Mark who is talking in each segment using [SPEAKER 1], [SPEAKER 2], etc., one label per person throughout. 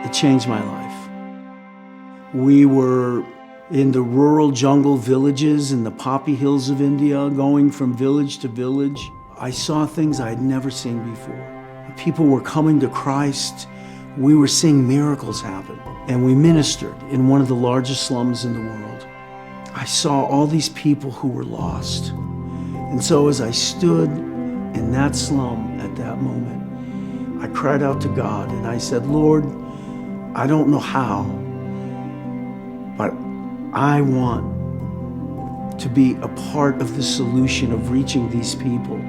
[SPEAKER 1] It changed my life. We were in the rural jungle villages in the poppy hills of India, going from village to village. I saw things I had never seen before. People were coming to Christ. We were seeing miracles happen. And we ministered in one of the largest slums in the world. I saw all these people who were lost. And so as I stood in that slum at that moment, I cried out to God and I said, Lord, I don't know how, but I want to be a part of the solution of reaching these people.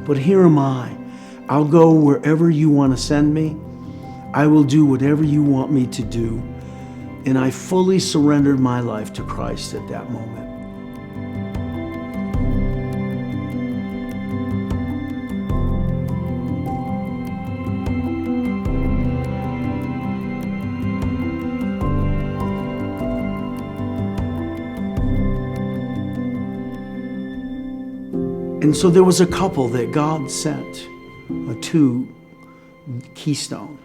[SPEAKER 1] But here am I. I'll go wherever you want to send me. I will do whatever you want me to do. And I fully surrendered my life to Christ at that moment. And so there was a couple that God sent to Keystone.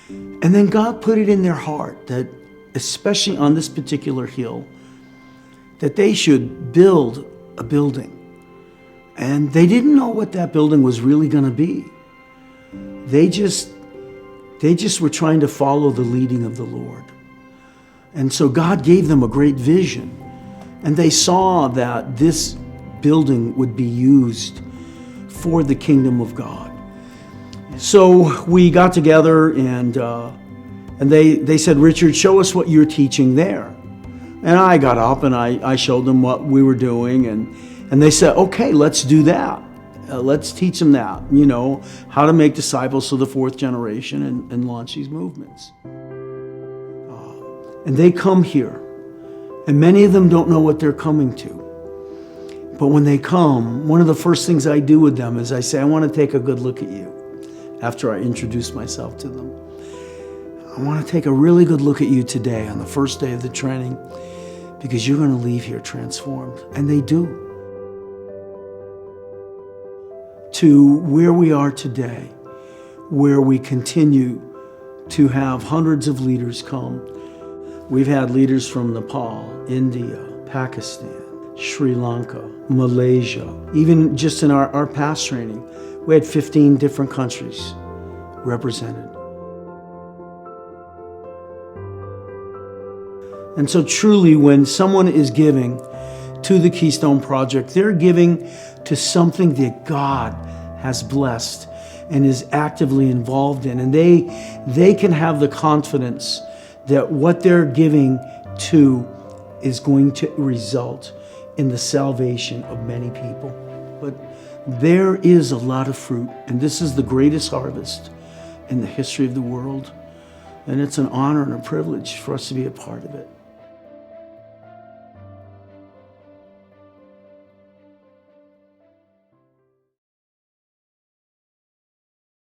[SPEAKER 1] And then God put it in their heart that, especially on this particular hill, that they should build a building. And they didn't know what that building was really going to be. They just were trying to follow the leading of the Lord. And so God gave them a great vision. And they saw that this building would be used for the kingdom of God. So we got together and they said, Richard, show us what you're teaching there. And I got up and I showed them what we were doing, and they said, okay, let's do that. Let's teach them that, how to make disciples to the fourth generation and launch these movements. And they come here, and many of them don't know what they're coming to. But when they come, one of the first things I do with them is I say, I want to take a good look at you after I introduce myself to them. I want to take a really good look at you today on the first day of the training, because you're going to leave here transformed. And they do. To where we are today, where we continue to have hundreds of leaders come. We've had leaders from Nepal, India, Pakistan, Sri Lanka, Malaysia. Even just in our past training, we had 15 different countries represented. And so truly, when someone is giving to the Keystone Project, they're giving to something that God has blessed and is actively involved in. And they can have the confidence that what they're giving to is going to result in the salvation of many people. But there is a lot of fruit, and this is the greatest harvest in the history of the world. And it's an honor and a privilege for us to be a part of it.